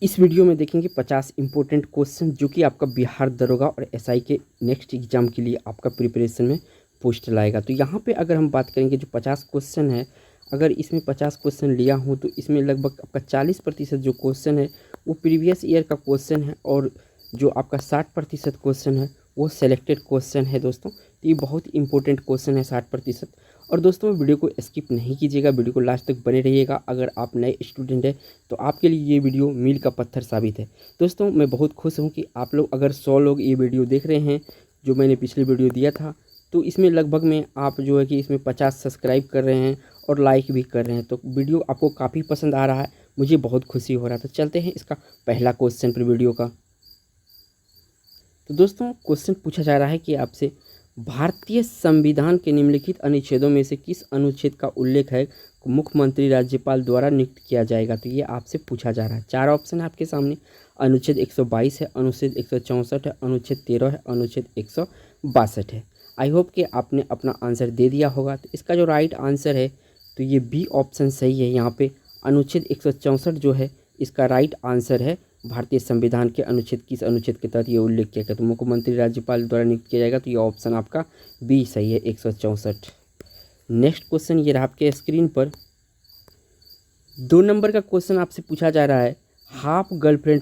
इस वीडियो में देखेंगे 50 इंपॉर्टेंट क्वेश्चन जो कि आपका बिहार दरोगा और एसआई के नेक्स्ट एग्जाम के लिए आपका प्रिपरेशन में पोस्ट लाएगा। तो यहाँ पे अगर हम बात करेंगे जो 50 क्वेश्चन है, अगर इसमें 50 क्वेश्चन लिया हूँ तो इसमें लगभग आपका 40% जो क्वेश्चन है वो प्रीवियस ईयर का क्वेश्चन है और जो आपका 60% क्वेश्चन है वो सेलेक्टेड क्वेश्चन है दोस्तों। तो ये बहुत ही इंपॉर्टेंट क्वेश्चन है 60%। और दोस्तों वीडियो को स्किप नहीं कीजिएगा, वीडियो को लास्ट तक बने रहिएगा। अगर आप नए स्टूडेंट हैं तो आपके लिए ये वीडियो मील का पत्थर साबित है। दोस्तों मैं बहुत खुश हूँ कि आप लोग अगर 100 लोग ये वीडियो देख रहे हैं जो मैंने पिछले वीडियो दिया था, तो इसमें लगभग में आप जो है कि इसमें 50 सब्सक्राइब कर रहे हैं और लाइक भी कर रहे हैं। तो वीडियो आपको काफ़ी पसंद आ रहा है, मुझे बहुत खुशी हो रहा है। तो चलते हैं इसका पहला क्वेश्चन पर वीडियो का। तो दोस्तों क्वेश्चन पूछा जा रहा है कि आपसे भारतीय संविधान के निम्नलिखित अनुच्छेदों में से किस अनुच्छेद का उल्लेख है मुख्यमंत्री राज्यपाल द्वारा नियुक्त किया जाएगा। तो ये आपसे पूछा जा रहा है। 4 ऑप्शन है आपके सामने। अनुच्छेद 122 है, अनुच्छेद 164 है, अनुच्छेद 13 है, अनुच्छेद 162 है। आई होप कि आपने अपना आंसर दे दिया होगा। तो इसका जो राइट आंसर है तो ये बी ऑप्शन सही है। यहाँ पे अनुच्छेद 164 जो है इसका राइट आंसर है। भारतीय संविधान के अनुच्छेद किस अनुच्छेद के तहत ये उल्लेख किया गया, तो मुख्यमंत्री राज्यपाल द्वारा नियुक्त किया जाएगा। तो ये ऑप्शन आपका बी सही है, 164। नेक्स्ट क्वेश्चन ये रहा आपके स्क्रीन पर। 2 नंबर का क्वेश्चन आपसे पूछा जा रहा है, हाफ गर्लफ्रेंड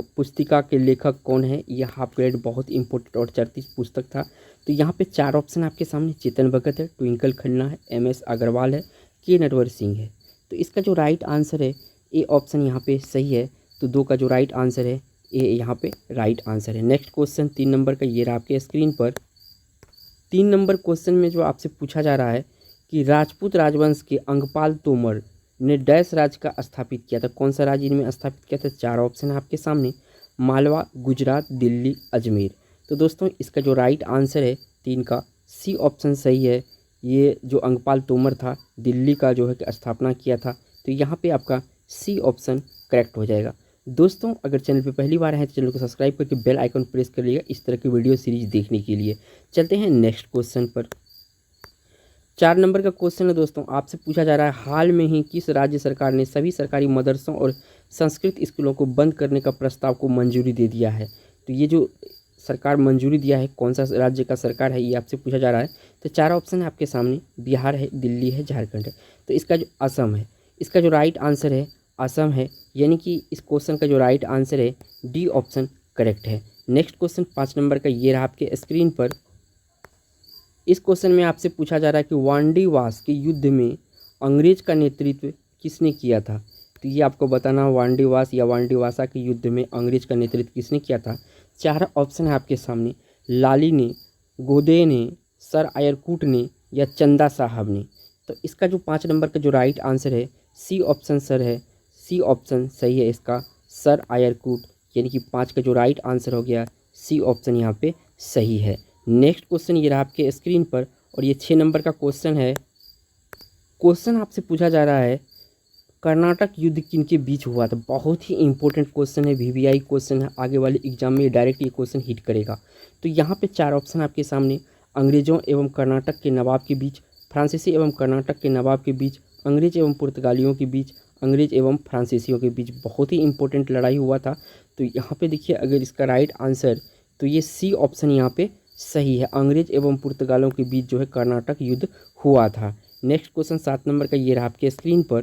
पुस्तिका के लेखक कौन है। यह हाफ ग्रेड बहुत इंपॉर्टेंट और चर्चित पुस्तक था। तो यहाँ पे 4 ऑप्शन आपके सामने। चेतन भगत है, ट्विंकल खन्ना है, MS अग्रवाल है, के नटवर सिंह है। तो इसका जो राइट आंसर है ए ऑप्शन यहाँ पे सही है। तो 2 का जो राइट आंसर है ए यहाँ पे राइट आंसर है। नेक्स्ट क्वेश्चन 3 नंबर का ये रहा आपके स्क्रीन पर। 3 नंबर क्वेश्चन में जो आपसे पूछा जा रहा है कि राजपूत राजवंश के अंगपाल तोमर ने डैश राज्य का स्थापित किया था। कौन सा राज्य इनमें स्थापित किया था। 4 ऑप्शन है आपके सामने। मालवा, गुजरात, दिल्ली, अजमेर। तो दोस्तों इसका जो राइट आंसर है 3 का सी ऑप्शन सही है। ये जो अंगपाल तोमर था दिल्ली का जो है कि स्थापना किया था। तो यहाँ पे आपका सी ऑप्शन करेक्ट हो जाएगा। दोस्तों अगर चैनल पे पहली बार है तो चैनल को सब्सक्राइब करके बेल आइकन प्रेस कर लीजिएगा इस तरह की वीडियो सीरीज देखने के लिए। चलते हैं नेक्स्ट क्वेश्चन पर। 4 नंबर का क्वेश्चन है दोस्तों, आपसे पूछा जा रहा है हाल में ही किस राज्य सरकार ने सभी सरकारी मदरसों और संस्कृत स्कूलों को बंद करने का प्रस्ताव को मंजूरी दे दिया है। तो ये जो सरकार मंजूरी दिया है कौन सा राज्य का सरकार है ये आपसे पूछा जा रहा है। तो 4 ऑप्शन है आपके सामने। बिहार है, दिल्ली है, झारखंड है। तो इसका जो असम है, इसका जो राइट आंसर है असम है। यानी कि इस क्वेश्चन का जो राइट आंसर है डी ऑप्शन करेक्ट है। नेक्स्ट क्वेश्चन 5 नंबर का ये रहा आपके स्क्रीन पर। इस क्वेश्चन में आपसे पूछा जा रहा है कि वांडीवास के युद्ध में अंग्रेज का नेतृत्व किसने किया था। तो ये आपको बताना, वांडीवास या वांडीवासा के युद्ध में अंग्रेज का नेतृत्व किसने किया था। 4 ऑप्शन है आपके सामने। लाली ने, गोदे ने, सर आयरकूट ने या चंदा साहब ने। तो इसका जो 5 नंबर का जो राइट आंसर है सी ऑप्शन सर है। सी ऑप्शन सही है इसका, सर आयरकूट। यानी कि 5 का जो राइट आंसर हो गया सी ऑप्शन यहाँ पे सही है। नेक्स्ट क्वेश्चन ये रहा आपके स्क्रीन पर और ये 6 नंबर का क्वेश्चन है। क्वेश्चन आपसे पूछा जा रहा है कर्नाटक युद्ध किनके बीच हुआ था। बहुत ही इंपॉर्टेंट क्वेश्चन है, VVI क्वेश्चन है, आगे वाले एग्जाम में डायरेक्ट ये क्वेश्चन हिट करेगा। तो यहाँ पे 4 ऑप्शन आपके सामने। अंग्रेजों एवं कर्नाटक के नवाब के बीच, फ्रांसीसी एवं कर्नाटक के नवाब के बीच, अंग्रेज एवं पुर्तगालियों के बीच, अंग्रेज एवं फ्रांसीसियों के बीच। बहुत ही इंपॉर्टेंट लड़ाई हुआ था। तो यहाँ पे देखिए अगर इसका राइट आंसर तो ये सी ऑप्शन यहाँ पे सही है। अंग्रेज एवं पुर्तगालों के बीच जो है कर्नाटक युद्ध हुआ था। नेक्स्ट क्वेश्चन 7 नंबर का ये रहा आपके स्क्रीन पर।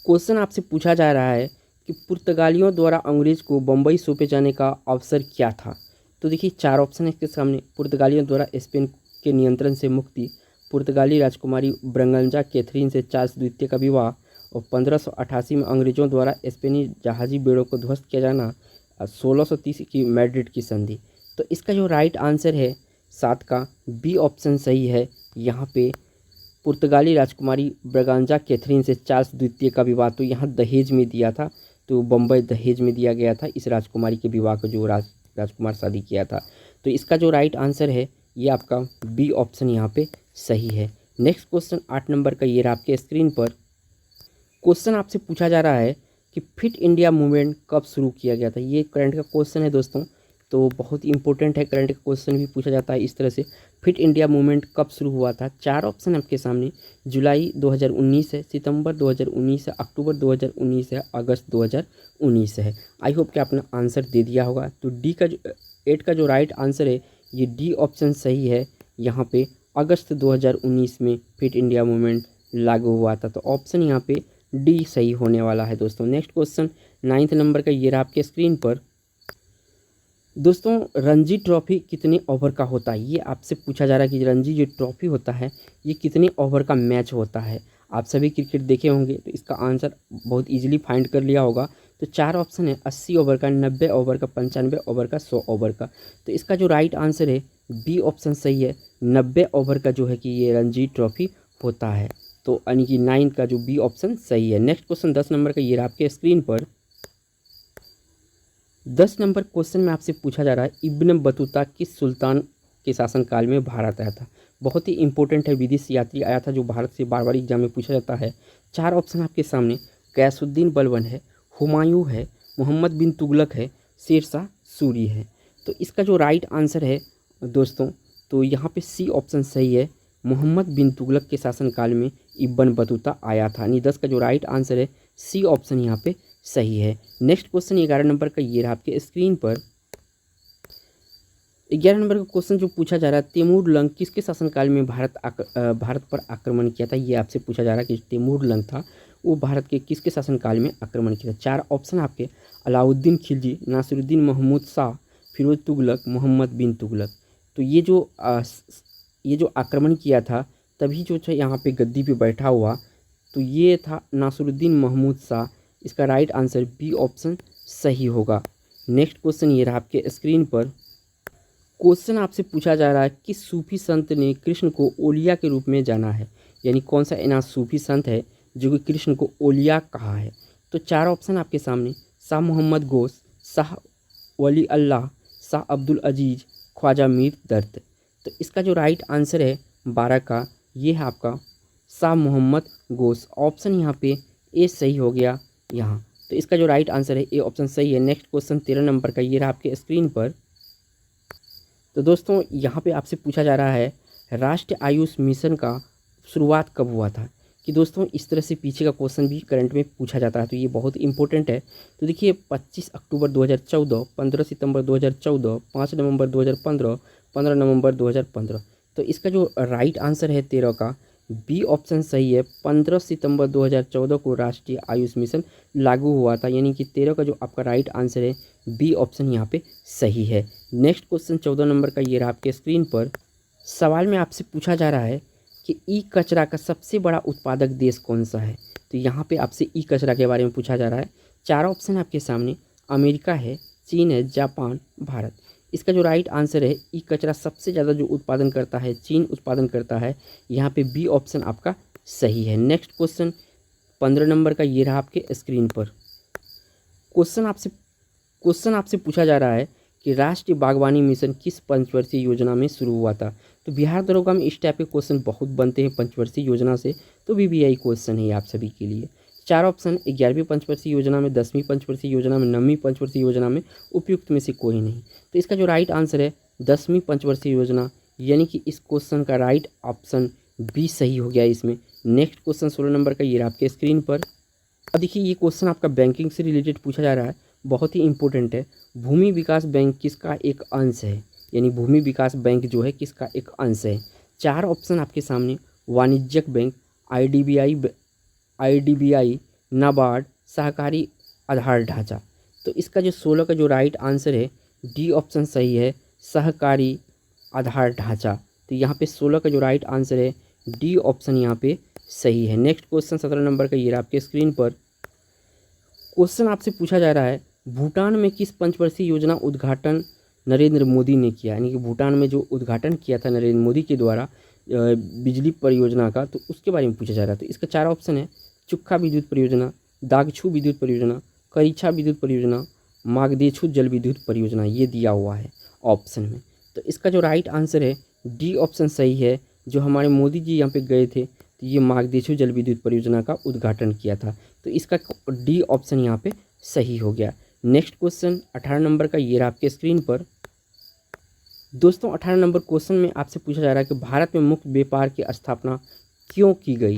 क्वेश्चन आपसे पूछा जा रहा है कि पुर्तगालियों द्वारा अंग्रेज को बम्बई सौंपे जाने का अवसर क्या था। तो देखिए 4 ऑप्शन है इसके सामने। पुर्तगालियों द्वारा स्पेन के नियंत्रण से मुक्ति, पुर्तगाली राजकुमारी ब्रंगंजा कैथरीन से चार्ल्स द्वितीय का विवाह और 1588 में अंग्रेजों द्वारा स्पेनी जहाजी बेड़ों को ध्वस्त किया जाना, 1630 की मैड्रिड की संधि। तो इसका जो राइट आंसर है 7 का बी ऑप्शन सही है। यहाँ पे पुर्तगाली राजकुमारी ब्रगांजा कैथरीन से चार्ल्स द्वितीय का विवाह तो यहाँ दहेज में दिया था। तो बम्बई दहेज में दिया गया था इस राजकुमारी के विवाह को जो राजकुमार शादी किया था। तो इसका जो राइट आंसर है ये आपका बी ऑप्शन यहाँ पे सही है। नेक्स्ट क्वेश्चन 8 नंबर का ये रहा आपके स्क्रीन पर। क्वेश्चन आपसे पूछा जा रहा है कि फिट इंडिया मूवमेंट कब शुरू किया गया था। ये करंट का क्वेश्चन है दोस्तों। तो बहुत ही इंपॉर्टेंट है, करंट क्वेश्चन भी पूछा जाता है इस तरह से। फिट इंडिया मूवमेंट कब शुरू हुआ था? 4 ऑप्शन आपके सामने, जुलाई 2019 है, सितंबर 2019 है, अक्टूबर 2019 है, अगस्त 2019 है। आई होप कि आपने आंसर दे दिया होगा। तो डी का जो 8 का जो राइट आंसर है ये डी ऑप्शन सही है। यहाँ पे अगस्त 2019 में फिट इंडिया मूवमेंट लागू हुआ था, तो ऑप्शन यहाँ पे डी सही होने वाला है दोस्तों। नेक्स्ट क्वेश्चन 9th नंबर का ये रहा आपके स्क्रीन पर। दोस्तों रणजी ट्रॉफी कितने ओवर का होता है, ये आपसे पूछा जा रहा है कि रणजी जो ट्रॉफी होता है ये कितने ओवर का मैच होता है। आप सभी क्रिकेट देखे होंगे तो इसका आंसर बहुत इजीली फाइंड कर लिया होगा। तो 4 ऑप्शन है, 80 ओवर का, 90 ओवर का, 95 ओवर का, 100 ओवर का। तो इसका जो राइट आंसर है बी ऑप्शन सही है, 90 ओवर का जो है कि ये रणजी ट्रॉफी होता है। तो यानी कि 9 का जो बी ऑप्शन सही है। नेक्स्ट क्वेश्चन 10 नंबर का ये रहा आपके स्क्रीन पर। 10 नंबर क्वेश्चन में आपसे पूछा जा रहा है इब्न बतूता किस सुल्तान के शासनकाल में भारत आया था। बहुत ही इंपॉर्टेंट है, विदेशी यात्री आया था जो भारत से बार बार एग्जाम में पूछा जाता है। 4 ऑप्शन आपके सामने, गयासुद्दीन बलबन है, हुमायूं है, मोहम्मद बिन तुगलक है, शेरशाह सूरी है। तो इसका जो राइट आंसर है दोस्तों, तो यहाँ पे सी ऑप्शन सही है, मोहम्मद बिन तुगलक के शासनकाल में इब्न बतूता आया था। यानी 10 का जो राइट आंसर है सी ऑप्शन यहाँ पे सही है। नेक्स्ट क्वेश्चन 11 नंबर का ये रहा आपके स्क्रीन पर। 11 नंबर का क्वेश्चन जो पूछा जा रहा है, तैमूर लंग किसके शासनकाल में भारत पर आक्रमण किया था। ये आपसे पूछा जा रहा है कि तैमूर लंग था वो भारत के किसके शासनकाल में आक्रमण किया था। 4 ऑप्शन आपके, अलाउद्दीन खिलजी, नासिरुद्दीन महमूद शाह, फिरोज तुगलक, मोहम्मद बिन तुगलक। तो ये जो आक्रमण किया था तभी जो है यहाँ पे गद्दी पे बैठा हुआ, तो ये था नासिरुद्दीन महमूद शाह। इसका राइट आंसर बी ऑप्शन सही होगा। नेक्स्ट क्वेश्चन ये रहा आपके स्क्रीन पर। क्वेश्चन आपसे पूछा जा रहा है कि सूफी संत ने कृष्ण को ओलिया के रूप में जाना है, यानी कौन सा ऐसा सूफी संत है जो कि कृष्ण को ओलिया कहा है। तो 4 ऑप्शन आपके सामने, शाह मोहम्मद गोस, शाह वली अल्लाह, शाह अब्दुल अजीज, ख्वाजा मीर दर्द। तो इसका जो राइट आंसर है 12 का, ये है आपका शाह मोहम्मद गोस। ऑप्शन यहाँ पे ए सही हो गया यहाँ। तो इसका जो राइट आंसर है ए ऑप्शन सही है। नेक्स्ट क्वेश्चन 13 नंबर का ये रहा आपके स्क्रीन पर। तो दोस्तों यहाँ पे आपसे पूछा जा रहा है राष्ट्रीय आयुष मिशन का शुरुआत कब हुआ था। कि दोस्तों इस तरह से पीछे का क्वेश्चन भी करंट में पूछा जाता है, तो ये बहुत इंपॉर्टेंट है। तो देखिए 25 अक्टूबर 2014, 15 सितंबर 2014, 5 नवंबर 2015, 15 नवंबर 2015। तो इसका जो राइट आंसर है 13 का, बी ऑप्शन सही है। 15 सितंबर 2014 को राष्ट्रीय आयुष मिशन लागू हुआ था, यानी कि 13 का जो आपका राइट आंसर है बी ऑप्शन यहाँ पे सही है। नेक्स्ट क्वेश्चन 14 नंबर का ये रहा आपके स्क्रीन पर। सवाल में आपसे पूछा जा रहा है कि ई कचरा का सबसे बड़ा उत्पादक देश कौन सा है। तो यहाँ पे आपसे ई कचरा के बारे में पूछा जा रहा है। 4 ऑप्शन आपके सामने, अमेरिका है, चीन है, जापान, भारत। इसका जो राइट आंसर है ई कचरा सबसे ज़्यादा जो उत्पादन करता है चीन उत्पादन करता है। यहाँ पे बी ऑप्शन आपका सही है। नेक्स्ट क्वेश्चन 15 नंबर का ये रहा आपके स्क्रीन पर। क्वेश्चन आपसे पूछा जा रहा है कि राष्ट्रीय बागवानी मिशन किस पंचवर्षीय योजना में शुरू हुआ था। तो बिहार दरोगा में इस टाइप के क्वेश्चन बहुत बनते हैं पंचवर्षीय योजना से, तो बीबीआई क्वेश्चन है आप सभी के लिए। 4 ऑप्शन, 11वीं पंचवर्षीय योजना में, 10वीं पंचवर्षीय योजना में, 9वीं पंचवर्षीय योजना में, उपयुक्त में से कोई नहीं। तो इसका जो राइट आंसर है 10वीं पंचवर्षीय योजना, यानी कि इस क्वेश्चन का राइट ऑप्शन बी सही हो गया इसमें। नेक्स्ट क्वेश्चन 16 नंबर का ये रहा आपके स्क्रीन पर। अब देखिए ये क्वेश्चन आपका बैंकिंग से रिलेटेड पूछा जा रहा है, बहुत ही इंपॉर्टेंट है। भूमि विकास बैंक किसका एक अंश है, यानी भूमि विकास बैंक जो है किसका एक अंश है। 4 ऑप्शन आपके सामने, वाणिज्यिक बैंक, आईडीबीआई, नाबार्ड, सहकारी आधार ढांचा। तो इसका जो 16 का जो राइट आंसर है डी ऑप्शन सही है, सहकारी आधार ढांचा। तो यहाँ पे 16 का जो राइट आंसर है डी ऑप्शन यहाँ पे सही है। नेक्स्ट क्वेश्चन 17 नंबर का ये रहा आपके स्क्रीन पर। क्वेश्चन आपसे पूछा जा रहा है भूटान में किस पंचवर्षीय योजना उद्घाटन नरेंद्र मोदी ने किया, यानी कि भूटान में जो उद्घाटन किया था नरेंद्र मोदी के द्वारा बिजली परियोजना का, तो उसके बारे में पूछा जा रहा है। तो इसका 4 ऑप्शन है, चुक्खा विद्युत परियोजना, दागछू विद्युत परियोजना, करीछा विद्युत परियोजना, मागदेछू जल विद्युत परियोजना, ये दिया हुआ है ऑप्शन में। तो इसका जो राइट आंसर है डी ऑप्शन सही है। जो हमारे मोदी जी यहाँ पे गए थे तो ये मागदेछू जल विद्युत परियोजना का उद्घाटन किया था, तो इसका डी ऑप्शन यहाँ पे सही हो गया। नेक्स्ट क्वेश्चन 18 नंबर का ये रहा आपके स्क्रीन पर। दोस्तों 18 नंबर क्वेश्चन में आपसे पूछा जा रहा है कि भारत में मुक्त व्यापार की स्थापना क्यों की गई?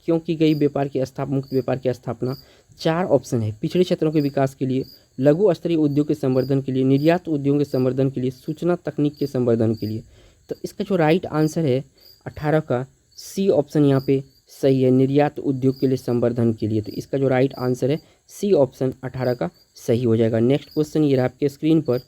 क्यों की गई मुक्त व्यापार की स्थापना? 4 ऑप्शन है। पिछड़े क्षेत्रों के विकास के लिए, लघु स्तरीय उद्योग के संवर्धन के लिए, निर्यात उद्योगों के संवर्धन के लिए, सूचना तकनीक के संवर्धन के लिए। तो इसका जो राइट आंसर है 18 का सी ऑप्शन यहाँ पे सही है, निर्यात उद्योग के लिए संवर्धन के लिए। तो इसका जो राइट आंसर है सी ऑप्शन 18 का सही हो जाएगा। नेक्स्ट क्वेश्चन ये रहा आपके स्क्रीन पर।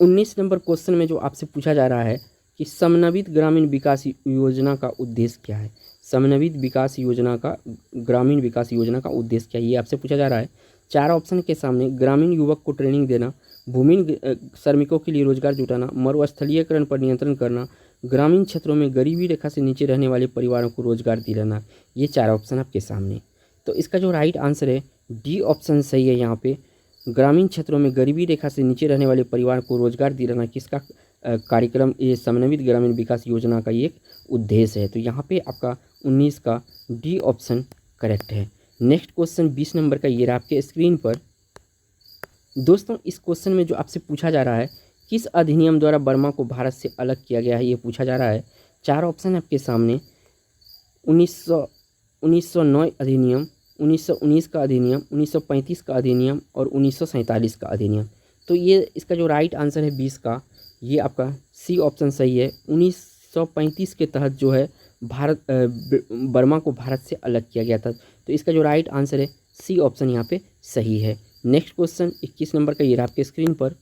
19 नंबर क्वेश्चन में जो आपसे पूछा जा रहा है कि समन्वित ग्रामीण विकास योजना का उद्देश्य क्या है? समन्वित विकास योजना का ग्रामीण विकास योजना का उद्देश्य क्या है, ये आपसे पूछा जा रहा है। 4 ऑप्शन के सामने ग्रामीण युवक को ट्रेनिंग देना, भूमिहीन श्रमिकों के लिए रोजगार जुटाना, मरुस्थलीयकरण पर नियंत्रण करना, ग्रामीण क्षेत्रों में गरीबी रेखा से नीचे रहने वाले परिवारों को रोजगार दिलाना। ये 4 ऑप्शन आपके सामने। तो इसका जो राइट आंसर है डी ऑप्शन सही है। यहाँ पे ग्रामीण क्षेत्रों में गरीबी रेखा से नीचे रहने वाले परिवार को रोजगार दिलाना किसका कार्यक्रम, ये समन्वित ग्रामीण विकास योजना का ये एक उद्देश्य है। तो यहाँ पे आपका 19 का डी ऑप्शन करेक्ट है। नेक्स्ट क्वेश्चन 20 नंबर का ये रहा आपके स्क्रीन पर। दोस्तों इस क्वेश्चन में जो आपसे पूछा जा रहा है किस अधिनियम द्वारा बर्मा को भारत से अलग किया गया है, ये पूछा जा रहा है। 4 ऑप्शन आपके सामने 1909 अधिनियम, 1919 का अधिनियम, 1935 का अधिनियम और 1947 का अधिनियम। तो ये इसका जो राइट आंसर है 20 का, ये आपका सी ऑप्शन सही है। 1935 के तहत जो है बर्मा को भारत से अलग किया गया था। तो इसका जो राइट आंसर है सी ऑप्शन यहाँ पे सही है। नेक्स्ट क्वेश्चन 21 नंबर का ये रहा आपके स्क्रीन पर।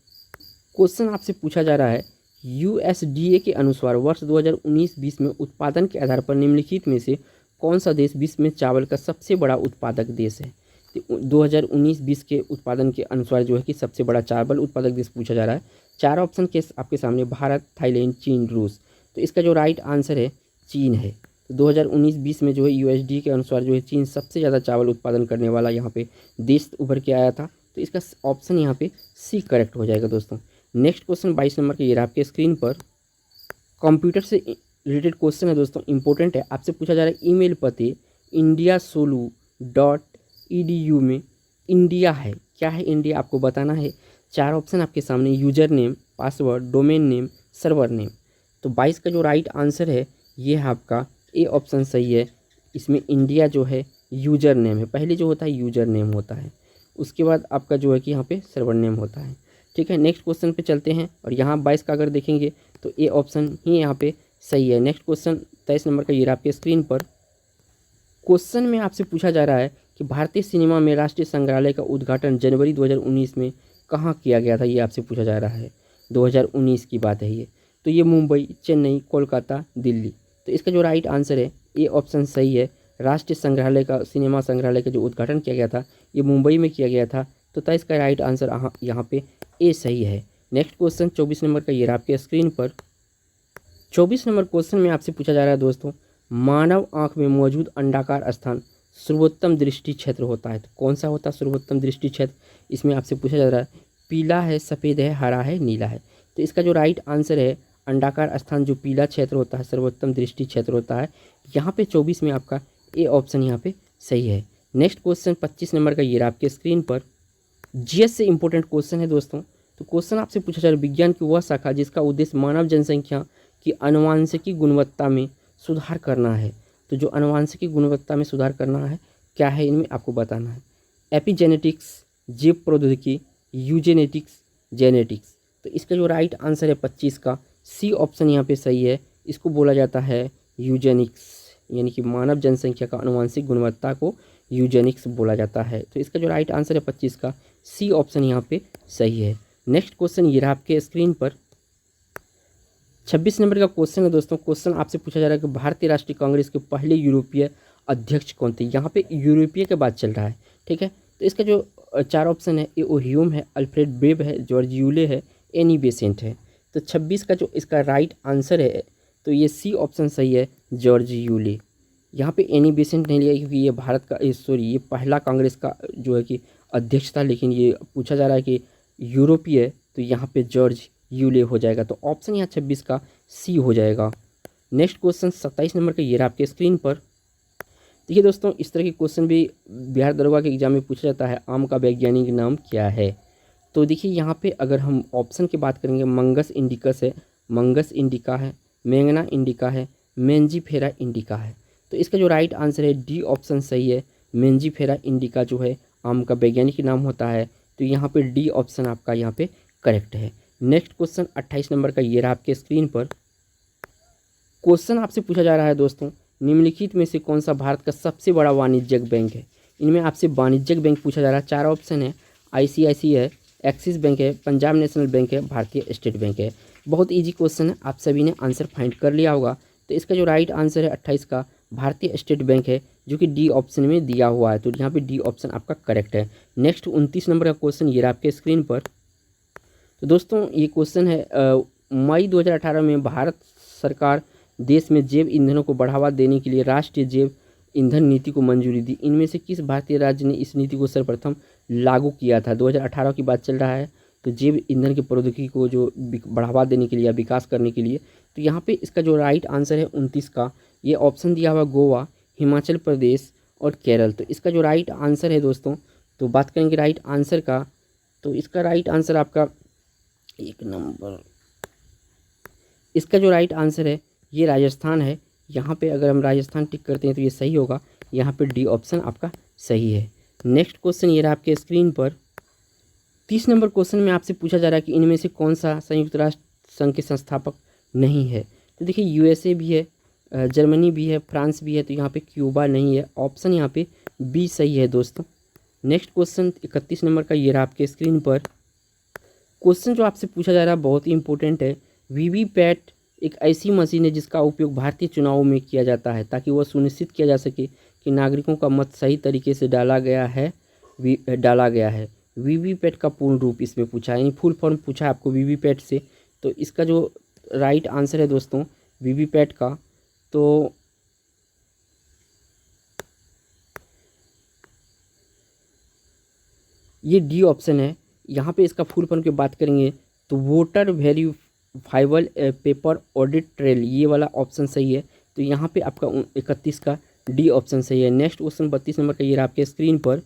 क्वेश्चन आपसे पूछा जा रहा है यूएसडीए के अनुसार वर्ष 2019-20 में उत्पादन के आधार पर निम्नलिखित में से कौन सा देश विश्व में चावल का सबसे बड़ा उत्पादक देश है? 2019-20 के उत्पादन के अनुसार जो है कि सबसे बड़ा चावल उत्पादक देश पूछा जा रहा है। 4 ऑप्शन के आपके सामने भारत, थाईलैंड, चीन, रूस। तो इसका जो राइट आंसर है चीन है। तो 2019-20 में जो है यूएसडी के अनुसार जो है चीन सबसे ज़्यादा चावल उत्पादन करने वाला यहाँ पे देश उभर के आया था। तो इसका ऑप्शन यहाँ पे सी करेक्ट हो जाएगा दोस्तों। नेक्स्ट क्वेश्चन 22 नंबर का ये रहा आपके स्क्रीन पर। कंप्यूटर से रिलेटेड क्वेश्चन है दोस्तों, इंपॉर्टेंट है। आपसे पूछा जा रहा है ईमेल पते indiasolu.edu में इंडिया है, क्या है इंडिया आपको बताना है। 4 ऑप्शन आपके सामने user name, password, domain name, server name. तो 22 का जो राइट आंसर है ये है आपका ए ऑप्शन सही है। इसमें इंडिया जो है यूजर नेम है, पहले जो होता है यूजर नेम होता है, उसके बाद आपका जो है कि यहाँ पे सर्वर नेम होता है। ठीक है, नेक्स्ट क्वेश्चन पे चलते हैं और यहाँ 22 का अगर देखेंगे तो ए ऑप्शन ही यहाँ पे सही है। नेक्स्ट क्वेश्चन 23 नंबर का ये रहा आपके स्क्रीन पर। क्वेश्चन में आपसे पूछा जा रहा है कि भारतीय सिनेमा में राष्ट्रीय संग्रहालय का उद्घाटन जनवरी 2019 में कहाँ किया गया था, ये आपसे पूछा जा रहा है। 2019 की बात है ये। तो ये मुंबई, चेन्नई, कोलकाता, दिल्ली। तो इसका जो राइट आंसर है ए ऑप्शन सही है। राष्ट्रीय संग्रहालय का, सिनेमा संग्रहालय का जो उद्घाटन किया गया था ये मुंबई में किया गया था। तो 23 का राइट आंसर यहाँ पे ए सही है। नेक्स्ट क्वेश्चन 24 नंबर का ये रहा आपके स्क्रीन पर। 24 नंबर क्वेश्चन में आपसे पूछा जा रहा है दोस्तों, मानव आँख में मौजूद अंडाकार स्थान सर्वोत्तम दृष्टि क्षेत्र होता है। तो कौन सा होता है सर्वोत्तम दृष्टि क्षेत्र? इसमें आपसे पूछा जा रहा है पीला है, सफ़ेद है, हरा है, नीला है। तो इसका जो राइट आंसर है अंडाकार स्थान जो पीला क्षेत्र होता है सर्वोत्तम दृष्टि क्षेत्र होता है। यहाँ पे 24 में आपका ए ऑप्शन यहाँ पे सही है। नेक्स्ट क्वेश्चन 25 नंबर का ये रहा आपके स्क्रीन पर। जीएस से इंपॉर्टेंट क्वेश्चन है दोस्तों। तो क्वेश्चन आपसे पूछा जा रहा है विज्ञान की वह शाखा जिसका उद्देश्य मानव जनसंख्या की आनुवांशिकी गुणवत्ता में सुधार करना है। तो जो आनुवांशिकी गुणवत्ता में सुधार करना है क्या है, इनमें आपको बताना है। एपिजेनेटिक्स, जीव प्रौद्योगिकी, यूजेनेटिक्स, जेनेटिक्स। तो इसका जो राइट आंसर है 25 का सी ऑप्शन यहाँ पे सही है। इसको बोला जाता है यूजेनिक्स, यानी कि मानव जनसंख्या का आनुवांशिक गुणवत्ता को यूजेनिक्स बोला जाता है। तो इसका जो राइट आंसर है 25 का सी ऑप्शन यहाँ पे सही है। नेक्स्ट क्वेश्चन ये रहा आपके स्क्रीन पर। 26 नंबर का क्वेश्चन है दोस्तों। क्वेश्चन आपसे पूछा जा रहा है कि भारतीय राष्ट्रीय कांग्रेस के पहले यूरोपीय अध्यक्ष कौन थे। यहाँ पे यूरोपीय के बाद चल रहा है। ठीक है, तो इसका जो 4 ऑप्शन है ए ह्यूम है, अल्फ्रेड बेब है, जॉर्ज यूले है, एनी बेसेंट है। तो 26 का जो इसका राइट आंसर है तो ये सी ऑप्शन सही है, जॉर्ज यूले। यहाँ पे एनी बेसेंट नहीं लिया क्योंकि ये भारत का ये पहला कांग्रेस का जो है कि अध्यक्ष था, लेकिन ये पूछा जा रहा है कि यूरोपीय, तो यहाँ पे जॉर्ज यूले हो जाएगा। तो ऑप्शन यहाँ 26 का सी हो जाएगा। नेक्स्ट क्वेश्चन 27 नंबर का ये रहा आपके स्क्रीन पर। देखिए दोस्तों, इस तरह के क्वेश्चन भी बिहार दरोगा के एग्जाम में पूछा जाता है। आम का वैज्ञानिक नाम क्या है? तो देखिए यहाँ पे अगर हम ऑप्शन की बात करेंगे, मंगस इंडिकस है, मंगस इंडिका है, मैंगना इंडिका है, मेंजीफेरा इंडिका है। तो इसका जो राइट आंसर है डी ऑप्शन सही है। मेंजीफेरा इंडिका जो है आम का वैज्ञानिक नाम होता है। तो यहाँ पे डी ऑप्शन आपका यहाँ पे करेक्ट है। नेक्स्ट क्वेश्चन 28 नंबर का ये रहा आपके स्क्रीन पर। क्वेश्चन आपसे पूछा जा रहा है दोस्तों, निम्नलिखित में से कौन सा भारत का सबसे बड़ा वाणिज्यिक बैंक है। इनमें आपसे वाणिज्यिक बैंक पूछा जा रहा है। 4 ऑप्शन है, ICICI है, एक्सिस बैंक है, पंजाब नेशनल बैंक है, भारतीय स्टेट बैंक है। बहुत इजी क्वेश्चन है, आप सभी ने आंसर फाइंड कर लिया होगा। तो इसका जो राइट आंसर है 28 का भारतीय स्टेट बैंक है, जो कि डी ऑप्शन में दिया हुआ है। तो यहाँ पे डी ऑप्शन आपका करेक्ट है। नेक्स्ट 29 नंबर का क्वेश्चन ये रहा आपके स्क्रीन पर। तो दोस्तों ये क्वेश्चन है, मई 2018 में भारत सरकार देश में जैव ईंधनों को बढ़ावा देने के लिए राष्ट्रीय जैव ईंधन नीति को मंजूरी दी। इनमें से किस भारतीय राज्य ने इस नीति को सर्वप्रथम लागू किया था। 2018 की बात चल रहा है। तो जैव ईंधन की प्रौद्योगिकी को जो बढ़ावा देने के लिए या विकास करने के लिए, तो यहाँ पे इसका जो राइट आंसर है 29 का, ये ऑप्शन दिया हुआ गोवा, हिमाचल प्रदेश और केरल। तो इसका जो राइट आंसर है दोस्तों, तो बात करेंगे राइट आंसर का, तो इसका राइट आंसर आपका एक नंबर, इसका जो राइट आंसर है ये राजस्थान है। यहाँ पे अगर हम राजस्थान टिक करते हैं तो ये सही होगा। यहाँ पे डी ऑप्शन आपका सही है। नेक्स्ट क्वेश्चन ये रहा आपके स्क्रीन पर। 30 नंबर क्वेश्चन में आपसे पूछा जा रहा है कि इनमें से कौन सा संयुक्त राष्ट्र संघ के संस्थापक नहीं है। तो देखिए USA भी है, जर्मनी भी है, फ्रांस भी है। तो यहाँ पे क्यूबा नहीं है। ऑप्शन यहाँ पे बी सही है दोस्तों। नेक्स्ट क्वेश्चन 31 नंबर का ये रहा आपके स्क्रीन पर। क्वेश्चन जो आपसे पूछा जा रहा है बहुत ही इंपॉर्टेंट है। वीवीपैट एक ऐसी मशीन है जिसका उपयोग भारतीय चुनावों में किया जाता है ताकि वह सुनिश्चित किया जा सके कि नागरिकों का मत सही तरीके से डाला गया है। वीवीपैट का पूर्ण रूप इसमें पूछा है, यानी फुल फॉर्म पूछा है आपको वीवीपैट से। तो इसका जो राइट आंसर है दोस्तों वीवीपैट का, तो ये डी ऑप्शन है। यहाँ पे इसका फुल फॉर्म की बात करेंगे तो voter verifiable paper audit trail, ये वाला ऑप्शन सही है। तो यहाँ पे आपका 31 का डी ऑप्शन सही है। नेक्स्ट क्वेश्चन 32 नंबर का ये रहा आपके स्क्रीन पर।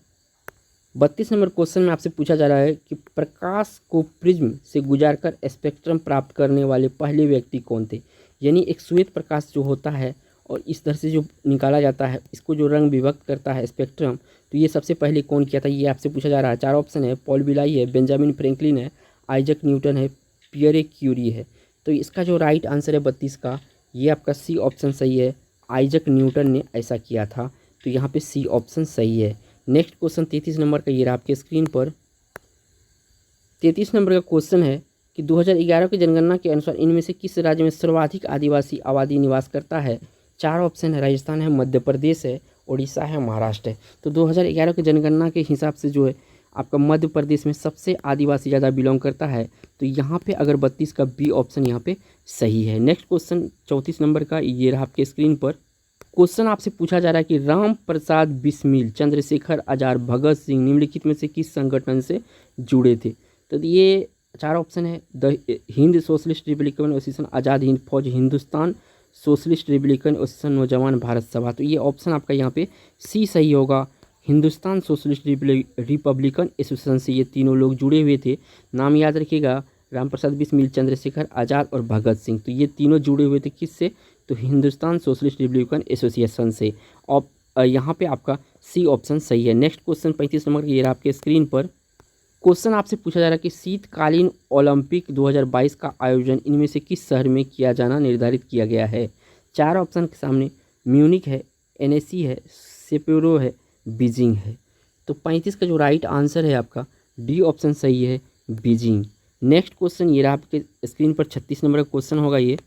32 नंबर क्वेश्चन में आपसे पूछा जा रहा है कि प्रकाश को प्रिज्म से गुजारकर स्पेक्ट्रम प्राप्त करने वाले पहले व्यक्ति कौन थे। यानी एक श्वेत प्रकाश जो होता है और इस तरह से जो निकाला जाता है, इसको जो रंग विभक्त करता है स्पेक्ट्रम, तो ये सबसे पहले कौन किया था, ये आपसे पूछा जा रहा है। 4 ऑप्शन है, पॉल बिलाई है, बेंजामिन फ्रैंकलिन है, आइजक न्यूटन है, पियरे क्यूरी है। तो इसका जो राइट आंसर है 32 का, ये आपका सी ऑप्शन सही है। आइजक न्यूटन ने ऐसा किया था। तो यहाँ पे सी ऑप्शन सही है। नेक्स्ट क्वेश्चन 33 नंबर का ये रहा आपके स्क्रीन पर। 33 नंबर का क्वेश्चन है कि 2011 की जनगणना के अनुसार इनमें से किस राज्य में सर्वाधिक आदिवासी आबादी निवास करता है। 4 ऑप्शन है, राजस्थान है, मध्य प्रदेश है, उड़ीसा है, महाराष्ट्र है। तो 2011 की जनगणना के हिसाब से जो है आपका मध्य प्रदेश में सबसे आदिवासी ज़्यादा बिलोंग करता है। तो यहाँ पे अगर 32 का बी ऑप्शन यहाँ पे सही है। नेक्स्ट क्वेश्चन 34 नंबर का ये रहा आपके स्क्रीन पर। क्वेश्चन आपसे पूछा जा रहा है कि राम प्रसाद बिस्मिल, चंद्रशेखर आजाद, भगत सिंह निम्नलिखित में से किस संगठन से जुड़े थे। तो ये 4 ऑप्शन है, the Hind Socialist Republican Association, Azad Hind Fauj, Hindustan socialist Republican association, नौजवान भारत सभा। तो ये ऑप्शन आपका यहाँ पे सी सही होगा। हिंदुस्तान सोशलिस्ट रिपब्लिकन एसोसिएशन से ये तीनों लोग जुड़े हुए थे। नाम याद रखिएगा, राम प्रसाद बिस्मिल, चंद्रशेखर आज़ाद और भगत सिंह। तो ये तीनों जुड़े हुए थे किससे, तो हिंदुस्तान सोशलिस्ट रिपब्लिकन एसोसिएशन से। और यहाँ पे आपका सी ऑप्शन सही है। नेक्स्ट क्वेश्चन 35 नंबर ये रहा आपके स्क्रीन पर। क्वेश्चन आपसे पूछा जा रहा है कि शीतकालीन ओलंपिक 2022 का आयोजन इनमें से किस शहर में किया जाना निर्धारित किया गया है। 4 ऑप्शन के सामने म्यूनिक है, NAC है, सेप्यूरो है, बीजिंग है। तो 35 का जो राइट आंसर है आपका डी ऑप्शन सही है, बीजिंग। नेक्स्ट क्वेश्चन ये रहा आपके स्क्रीन पर 36 नंबर का क्वेश्चन होगा। ये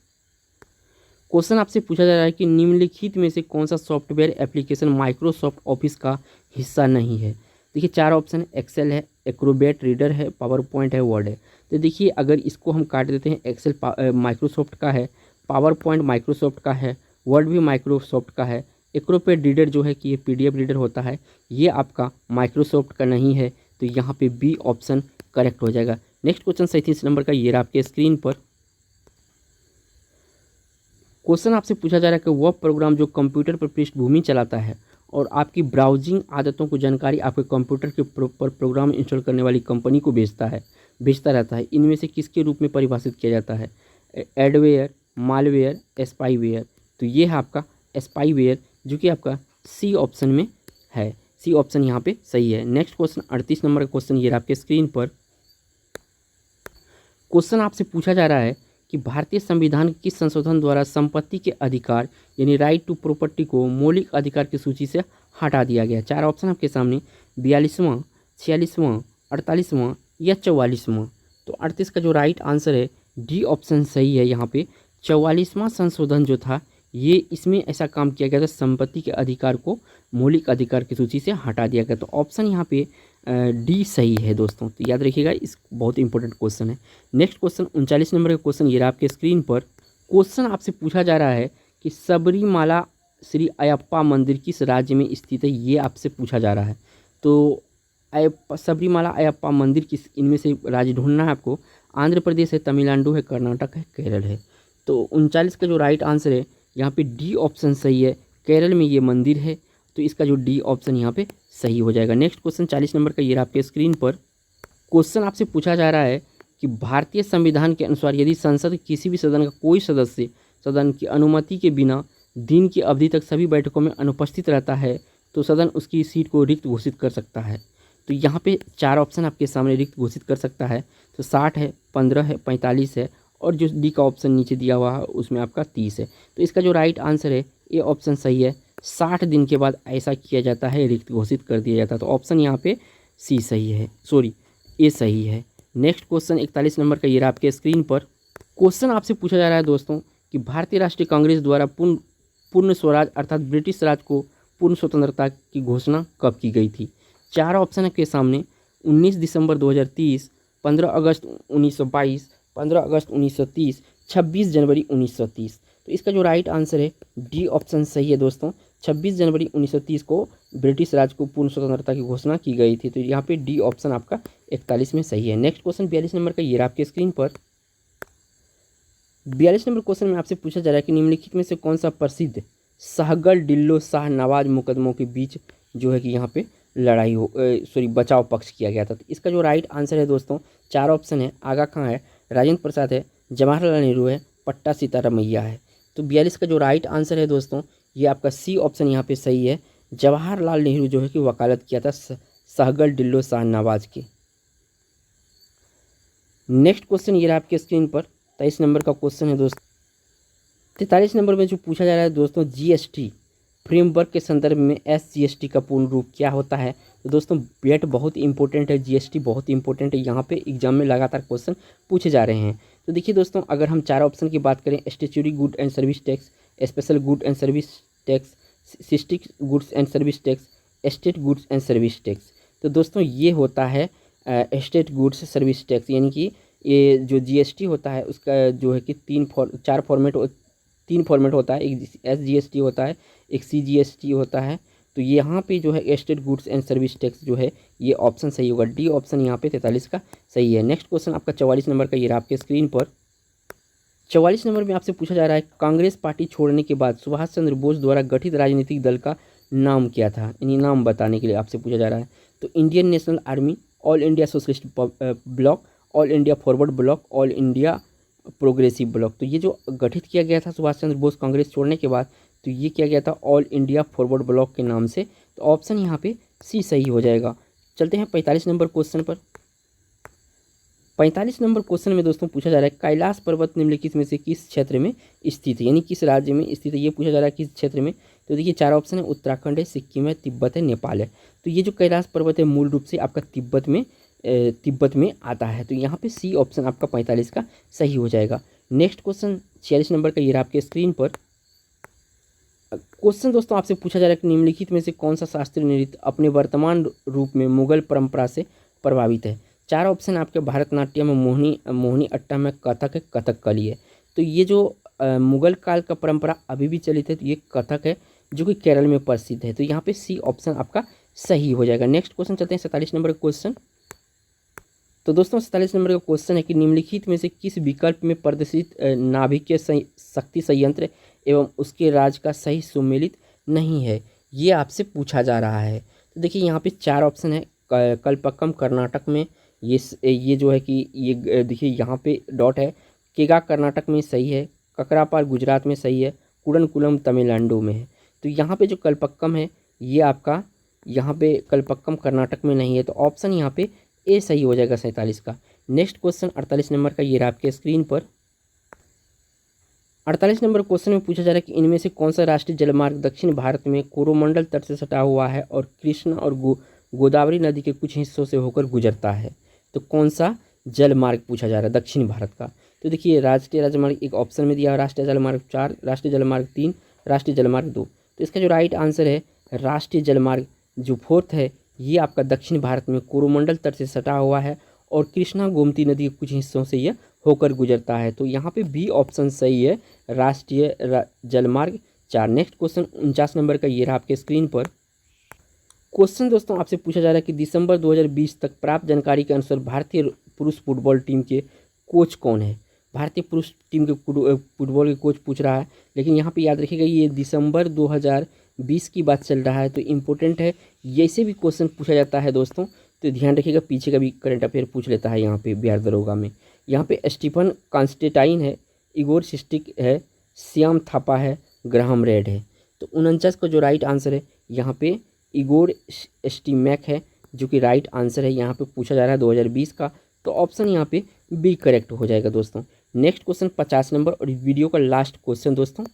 क्वेश्चन आपसे पूछा जा रहा है कि निम्नलिखित में से कौन सा सॉफ्टवेयर एप्लीकेशन माइक्रोसॉफ्ट ऑफिस का हिस्सा नहीं है। देखिए 4 ऑप्शन है, एक्सेल है, एक्रोबैट रीडर है, पावर पॉइंट है, वर्ड है। तो देखिए अगर इसको हम काट देते हैं, एक्सेल माइक्रोसॉफ्ट का है, पावर पॉइंट माइक्रोसॉफ्ट का है, वर्ड भी माइक्रोसॉफ्ट का है, एक्रोबैट रीडर जो है कि ये PDF रीडर होता है, ये आपका माइक्रोसॉफ्ट का नहीं है। तो यहाँ पे बी ऑप्शन करेक्ट हो जाएगा। नेक्स्ट क्वेश्चन 37 नंबर का ये रहा आपके स्क्रीन पर। क्वेश्चन आपसे पूछा जा रहा है कि वह प्रोग्राम जो कंप्यूटर पर पृष्ठभूमि चलाता है और आपकी ब्राउजिंग आदतों को जानकारी आपके कंप्यूटर के पर प्रोग्राम इंस्टॉल करने वाली कंपनी को भेजता रहता है। इनमें से किसके रूप में परिभाषित किया जाता है? Adware, malware, spyware. तो ये है आपका स्पाईवेयर, जो कि आपका सी ऑप्शन में है। सी ऑप्शन यहाँ पे सही है। नेक्स्ट क्वेश्चन 38 नंबर का क्वेश्चन ये आपके स्क्रीन पर। क्वेश्चन आपसे पूछा जा रहा है कि भारतीय संविधान के किस संशोधन द्वारा संपत्ति के अधिकार यानी राइट टू प्रॉपर्टी को मौलिक अधिकार की सूची से हटा दिया गया? चार ऑप्शन आपके सामने, 42वां, 46वां, 48वां या 44वां। तो 38 का जो राइट आंसर है डी ऑप्शन सही है। यहाँ पे 44वां संशोधन जो था ये इसमें ऐसा काम किया गया था, संपत्ति के अधिकार को मौलिक अधिकार की सूची से हटा दिया गया। तो ऑप्शन यहाँ पे डी सही है दोस्तों। तो याद रखिएगा, इस बहुत इंपॉर्टेंट क्वेश्चन है। नेक्स्ट क्वेश्चन 39 नंबर का क्वेश्चन ये रहा आपके स्क्रीन पर। क्वेश्चन आपसे पूछा जा रहा है कि सबरीमाला श्री अयप्पा मंदिर किस राज्य में स्थित है? ये आपसे पूछा जा रहा है। तो सबरीमाला अयप्पा मंदिर किस, इनमें से राज्य ढूंढना है आपको। आंध्र प्रदेश है, तमिलनाडु है, कर्नाटक है, केरल है। तो 39 का जो राइट आंसर है यहाँ पे डी ऑप्शन सही है। केरल में ये मंदिर है, तो इसका जो डी ऑप्शन यहाँ पे सही हो जाएगा। नेक्स्ट क्वेश्चन 40 नंबर का ये आपके स्क्रीन पर। क्वेश्चन आपसे पूछा जा रहा है कि भारतीय संविधान के अनुसार यदि संसद किसी भी सदन का कोई सदस्य सदन की अनुमति के बिना दिन की अवधि तक सभी बैठकों में अनुपस्थित रहता है तो सदन उसकी सीट को रिक्त घोषित कर सकता है। तो यहाँ पे चार ऑप्शन आपके सामने रिक्त घोषित कर सकता है। तो 60 है, 15 है, 45 है और जो डी का ऑप्शन नीचे दिया हुआ है उसमें आपका 30 है। तो इसका जो राइट आंसर है ये ऑप्शन सही है। 60 दिन के बाद ऐसा किया जाता है, रिक्त घोषित कर दिया जाता है। तो ऑप्शन यहाँ पे सी सही है, सॉरी ए सही है। नेक्स्ट क्वेश्चन 41 नंबर का ये रहा आपके स्क्रीन पर। क्वेश्चन आपसे पूछा जा रहा है दोस्तों कि भारतीय राष्ट्रीय कांग्रेस द्वारा पूर्ण स्वराज अर्थात ब्रिटिश राज को पूर्ण स्वतंत्रता की घोषणा कब की गई थी? चार ऑप्शन आपके सामने, 19 दिसंबर 2030, 15 अगस्त 1922, 15 अगस्त 1930, 26 जनवरी 1930। तो इसका जो राइट आंसर है डी ऑप्शन सही है दोस्तों। 26 जनवरी 1930 को ब्रिटिश राज को पूर्ण स्वतंत्रता की घोषणा की गई थी। तो यहाँ पे डी ऑप्शन आपका 41 में सही है। नेक्स्ट क्वेश्चन 42 नंबर का ये रहा आपके स्क्रीन पर। 42 नंबर क्वेश्चन में आपसे पूछा जा रहा है कि निम्नलिखित में से कौन सा प्रसिद्ध सहगल डिल्लो शाहनवाज मुकदमों के बीच जो है कि यहाँ पे लड़ाई हो बचाव पक्ष किया गया था? तो इसका जो राइट आंसर है दोस्तों, चार ऑप्शन है, आगा खां है, राजेंद्र प्रसाद है, जवाहरलाल नेहरू है, पट्टा सीतारामैया है। तो 42 का जो राइट आंसर है दोस्तों ये आपका सी ऑप्शन यहाँ पे सही है। जवाहरलाल नेहरू जो है कि वकालत किया था सहगल डिल्लो शाहनवाज के। नेक्स्ट क्वेश्चन ये रहा आपके स्क्रीन पर। 23 नंबर का क्वेश्चन है दोस्तों। 43 नंबर में जो पूछा जा रहा है दोस्तों, जीएसटी फ्रेमवर्क के संदर्भ में एसजीएसटी का पूर्ण रूप क्या होता है? तो दोस्तों बेट बहुत इंपॉर्टेंट है, जीएसटी बहुत इंपॉर्टेंट है, यहाँ पे एग्जाम में लगातार क्वेश्चन पूछे जा रहे हैं। तो देखिए दोस्तों, अगर हम चार ऑप्शन की बात करें, statutory good and service tax, special good and service tax, cystic goods and service tax, state goods and service tax. तो दोस्तों ये होता है स्टेट गुड्स सर्विस टैक्स, यानी कि ये जो जीएसटी होता है उसका जो है कि तीन फॉर्मेट होता है। एक एसजीएसटी होता है, एक सीजीएसटी होता है। तो यहाँ पे जो है state goods and service tax जो है ये ऑप्शन सही होगा। डी ऑप्शन यहाँ पे 43 का सही है। नेक्स्ट क्वेश्चन आपका 44 नंबर का ये रहा आपके स्क्रीन पर। 44 नंबर में आपसे पूछा जा रहा है कांग्रेस पार्टी छोड़ने के बाद सुभाष चंद्र बोस द्वारा गठित राजनीतिक दल का नाम क्या था? यानी नाम बताने के लिए आपसे पूछा जा रहा है। तो Indian national army, all India socialist block, all India forward block, all India progressive block. तो ये जो गठित किया गया था सुभाष चंद्र बोस कांग्रेस छोड़ने के बाद, तो ये किया गया था ऑल इंडिया फॉरवर्ड ब्लॉक के नाम से। तो ऑप्शन यहाँ पे सी सही हो जाएगा। चलते हैं 45 नंबर क्वेश्चन पर। 45 नंबर क्वेश्चन में दोस्तों पूछा जा रहा है कैलाश पर्वत निम्नलिखित में से किस क्षेत्र में स्थित है? यानी किस राज्य में स्थित है, ये पूछा जा रहा है किस क्षेत्र में। तो देखिए चार ऑप्शन है, उत्तराखंड है, सिक्किम है, तिब्बत है, नेपाल है। तो ये जो कैलाश पर्वत है मूल रूप से आपका तिब्बत में आता है। तो यहाँ पे सी ऑप्शन आपका 45 का सही हो जाएगा। नेक्स्ट क्वेश्चन 46 नंबर का ये रहा आपके स्क्रीन पर। क्वेश्चन दोस्तों आपसे पूछा जा रहा है कि निम्नलिखित में से कौन सा शास्त्रीय नृत्य अपने वर्तमान रूप में मुगल परंपरा से प्रभावित है? चार ऑप्शन आपके भारतनाट्यम, मोहिनी अट्टम है, कथक है, कथकली है। तो ये जो मुगल काल का परंपरा अभी भी चलित है तो ये कथक है जो कि केरल में प्रसिद्ध है। तो यहाँ पे सी ऑप्शन आपका सही हो जाएगा। नेक्स्ट क्वेश्चन चलते हैं 47 नंबर का क्वेश्चन। तो दोस्तों 47 नंबर का क्वेश्चन है कि निम्नलिखित में से किस विकल्प में प्रदर्शित नाभिकीय शक्ति संयंत्र एवं उसके राज का सही सुमेलित नहीं है? ये आपसे पूछा जा रहा है। तो देखिए यहाँ पे 4 ऑप्शन है। कलपक्कम कर्नाटक में, ये जो है कि ये देखिए यहाँ पे डॉट है। केगा कर्नाटक में सही है, ककरापार गुजरात में सही है, कुडनकुलम तमिलनाडु में है। तो यहाँ पे जो कलपक्कम है ये आपका यहाँ पे कलपक्कम कर्नाटक में नहीं है, तो ऑप्शन यहाँ पे ए सही हो जाएगा 47 का। नेक्स्ट क्वेश्चन 48 नंबर का, ये रहा आपके स्क्रीन पर। 48 नंबर क्वेश्चन में पूछा जा रहा है कि इनमें से कौन सा राष्ट्रीय जलमार्ग दक्षिण भारत में कोरोमंडल तट से सटा हुआ है और कृष्णा और गोदावरी नदी के कुछ हिस्सों से होकर गुजरता है। तो कौन सा जलमार्ग पूछा जा रहा है दक्षिण भारत का। तो देखिए राष्ट्रीय राजमार्ग एक ऑप्शन में दिया है, राष्ट्रीय जलमार्ग 4, राष्ट्रीय जलमार्ग 3, राष्ट्रीय जलमार्ग 2। तो इसका जो राइट आंसर है राष्ट्रीय जलमार्ग जो फोर्थ है, ये आपका दक्षिण भारत में कोरोमंडल तट से सटा हुआ है और कृष्णा गोमती नदी के कुछ हिस्सों से यह होकर गुजरता है। तो यहाँ पे बी ऑप्शन सही है, राष्ट्रीय जलमार्ग 4। नेक्स्ट क्वेश्चन 49 नंबर का, ये रहा आपके स्क्रीन पर। क्वेश्चन दोस्तों आपसे पूछा जा रहा है कि दिसंबर 2020 तक प्राप्त जानकारी के अनुसार भारतीय पुरुष फुटबॉल टीम के कोच कौन है। भारतीय पुरुष टीम के फुटबॉल के कोच पूछ रहा है, लेकिन यहाँ पे याद रखिएगा ये दिसंबर 2020 की बात चल रहा है, तो इम्पोर्टेंट है। जैसे भी क्वेश्चन पूछा जाता है दोस्तों तो ध्यान रखिएगा, पीछे का भी करंट अफेयर पूछ लेता है यहाँ पे बिहार दरोगा में। यहाँ पे स्टीफन कॉन्स्टेटाइन है, इगोर सिस्टिक है, श्याम थापा है, ग्राहम रेड है। तो 49 का जो राइट आंसर है यहाँ पे इगोर स्टीमैक है, जो कि राइट आंसर है। यहाँ पे पूछा जा रहा है 2020 का, तो ऑप्शन यहाँ पे बी करेक्ट हो जाएगा दोस्तों। नेक्स्ट क्वेश्चन 50 नंबर और वीडियो का लास्ट क्वेश्चन दोस्तों,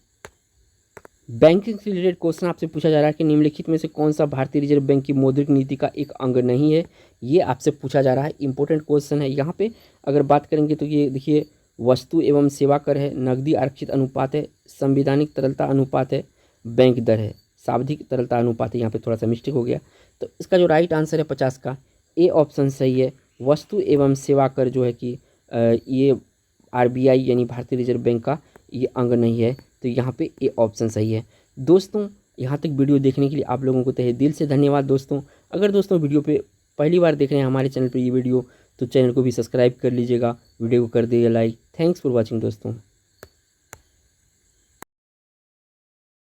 बैंकिंग से रिलेटेड क्वेश्चन आपसे पूछा जा रहा है कि निम्नलिखित में से कौन सा भारतीय रिजर्व बैंक की मौद्रिक नीति का एक अंग नहीं है। ये आपसे पूछा जा रहा है, इंपॉर्टेंट क्वेश्चन है। यहाँ पे अगर बात करेंगे तो ये देखिए वस्तु एवं सेवा कर है, नकदी आरक्षित अनुपात है, संविधानिक तरलता अनुपात है, बैंक दर है, शाब्दिक तरलता अनुपात है। यहाँ पे थोड़ा सा मिस्टेक हो गया, तो इसका जो राइट आंसर है 50 का ए ऑप्शन सही है। वस्तु एवं सेवा कर जो है कि ये आरबीआई यानी भारतीय रिजर्व बैंक का ये अंग नहीं है, तो यहाँ पे ए ऑप्शन सही है। दोस्तों यहाँ तक वीडियो देखने के लिए आप लोगों को तहे दिल से धन्यवाद दोस्तों। अगर दोस्तों वीडियो पे पहली बार देख रहे हैं हमारे चैनल पर ये वीडियो, तो चैनल को भी सब्सक्राइब कर लीजिएगा, वीडियो को कर दीजिए लाइक। थैंक्स फॉर वॉचिंग दोस्तों।